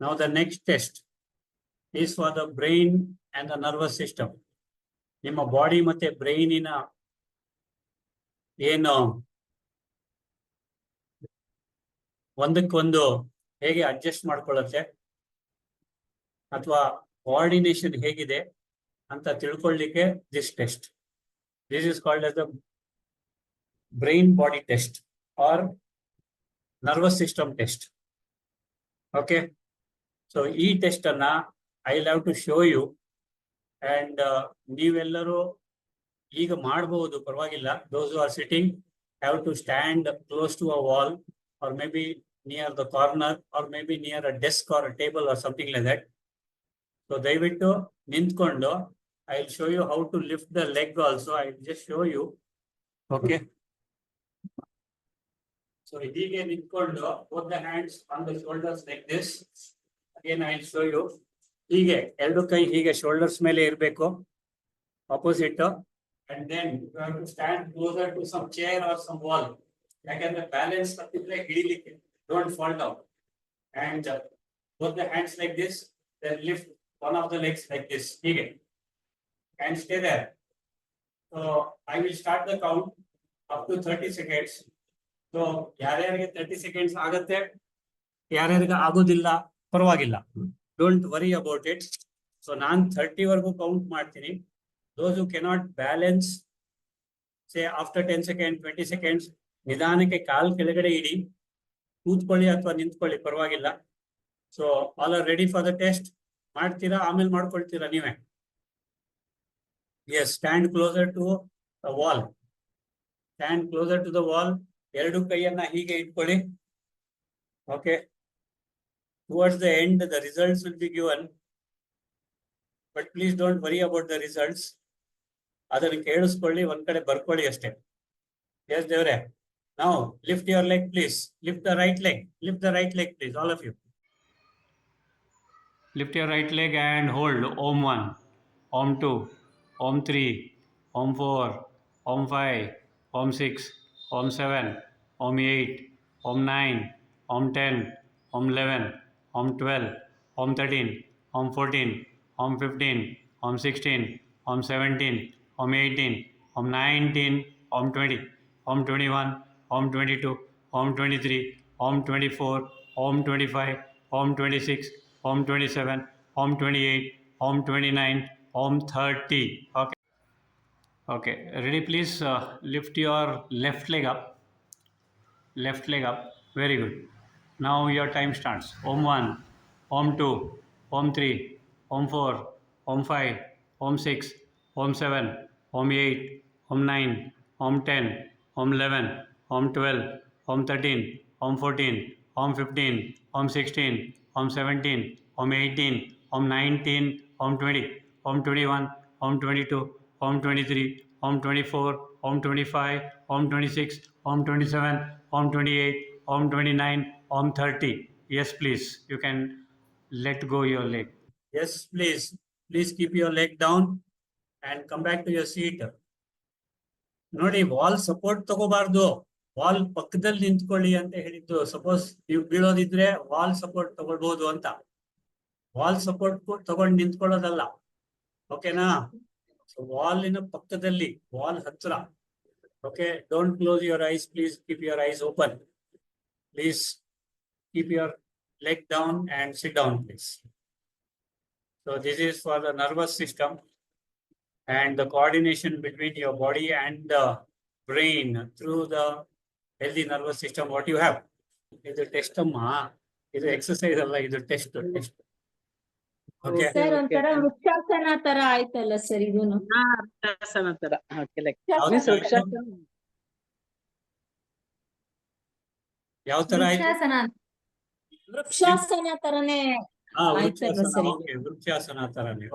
Now the next test is for the brain and the nervous system. ನಿಮ್ಮ body ಮತ್ತೆ ಬ್ರೈನಿನ ಏನು ಒಂದಕ್ಕೊಂದು ಹೇಗೆ ಅಡ್ಜಸ್ಟ್ ಮಾಡ್ಕೊಳ್ಳುತ್ತೆ ಅಥವಾ ಕೋಆರ್ಡಿನೇಷನ್ ಹೇಗಿದೆ ಅಂತ ತಿಳ್ಕೊಳ್ಳಿಕ್ಕೆ this test. This is called as the brain body test or nervous system test. Okay, so ಈ ಟೆಸ್ಟ್ ಅನ್ನ I love to show you and ನೀವೆಲ್ಲರೂ ಈಗ ಮಾಡಬಹುದು, ಪರವಾಗಿಲ್ಲ. those who are sitting have to stand close to a wall or maybe near the corner or maybe near a desk or a table or something like that. So ದಯವಿಟ್ಟು ನಿಂತ್ಕೊಂಡು I will show you how to lift the leg also. I will just show you. Okay. So ಹೀಗೆ ನಿಂತ್ಕೊಂಡು both the hands on the shoulders like this. Again I will show you. ಹೀಗೆ ಎರಡು ಕೈ ಹೀಗೆ shoulders ಮೇಲೆ ಇರಬೇಕು, opposite. And then you have to stand closer to some chair or some wall. ಯಾಕಂದ್ರೆ balance ತಪ್ಪಿದ್ರೆ ಹಿಡಿಲಿಕ್ಕೆ, don't fall down. And both the hands like this, then lift one of the legs like this. ಹೀಗೆ and stay there. So I will start the count up to 30 seconds. So ಯಾರ್ಯಾರಿಗೆ 30 seconds ಆಗುತ್ತೆ, ಯಾರ್ಯಾರಿಗೆ ಆಗೋದಿಲ್ಲ ಪರವಾಗಿಲ್ಲ, don't worry about it. So ನಾನು 30 ವರೆಗೂ count ಮಾಡ್ತೀನಿ. those who cannot balance, say after 10 seconds 20 seconds, ನಿಧಾನಕ್ಕೆ ಕಾಲ್ ಕೆಳಗಡೆ ಇಡಿ, ಕೂತ್ಕೊಳ್ಳಿ ಅಥವಾ ನಿಂತ್ಕೊಳ್ಳಿ ಪರವಾಗಿಲ್ಲ. So all are ready for the test. ಮಾಡ್ತೀರಾ, ಆಮೇಲೆ ಮಾಡ್ಕೊಳ್ತೀರಾ ನೀವೇ. Yes, stand closer to the wall. Stand closer to the wall. ಎರಡು ಕೈಯನ್ನ ಹೀಗೆ ಇಟ್ಕೊಳ್ಳಿ. Okay. Towards the end, the results will be given. But please don't worry about the results. ಅದನ್ನು ಕೇಳಿಸ್ಕೊಳ್ಳಿ, ಒಂದ್ ಕಡೆ ಬರ್ಕೊಳ್ಳಿ ಅಷ್ಟೇ. Yes, ದೇವ್ರೆ. Now, lift your leg, please. Lift the right leg. Lift the right leg, please, all of you. Lift your right leg and hold. Om 1, Om 2, Om 3, Om 4, Om 5, Om 6, Om 7, Om 8, Om 9, Om 10, Om 11, Om 12, Om 13, Om 14, Om 15, Om 16, Om 17, Om 18, Om 19, Om 20, Om 21, Om 22, Om 23, Om 24, Om 25, Om 26, Om 27, Om 28, Om 29, Om 30. Okay. Okay. Ready? Please lift your left leg up. Left leg up. Very good. Now your time starts. Om 1, Om 2, Om 3, Om 4, Om 5, Om 6, Om 7, Om 8, Om 9, Om 10, Om 11, Om 12, Om 13, Om 14, Om 15, Om 16, Om 17, Om 18, Om 19, Om 20, Om 21, Om 22, Om 23, Om 24, Om 25, Om 26, Om 27, Om 28, Om 29, Om 30. Yes, please. You can let go your leg. Yes, please. Please keep your leg down and come back to your seat. ನೋಡಿ, wall support ತಗೋಬಾರ್ದು, wall ಪಕ್ಕದಲ್ಲಿ ನಿಂತ್ಕೊಳ್ಳಿ ಅಂತ ಹೇಳಿದ್ದು. Suppose ನೀವು ಬೀಳೋದಿದ್ರೆ wall support ತಗೊಳ್ಬಹುದು ಅಂತ, wall support ತಗೊಂಡು ನಿಂತ್ಕೊಳ್ಳೋದಲ್ಲ. ಓಕೆನಾ? ಸೊ ವಾಲಿನ ಪಕ್ಕದಲ್ಲಿ, ವಾಲ್ ಹತ್ರ. Okay, don't close your eyes, please keep your eyes open. Please keep your leg down and sit down, please. So this is for the nervous system and the coordination between your body and the brain through the healthy nervous system. What you have is a test amma, is exercise alla, is a test. Okay sir, ಒಂಥರ ವೃಕ್ಷಾಸನ ತರ ಆಯ್ತಲ್ಲ sir ಇದೂನು? ವೃಕ್ಷಾಸನ ತರ. ಯಾವ ತರ ಆಯ್ತು? ವೃಕ್ಷಾಸನ ತರನೇ ಆಯ್ತಲ್ಲ ಸರ್? ವೃಕ್ಷಾಸನ ತರನೇ.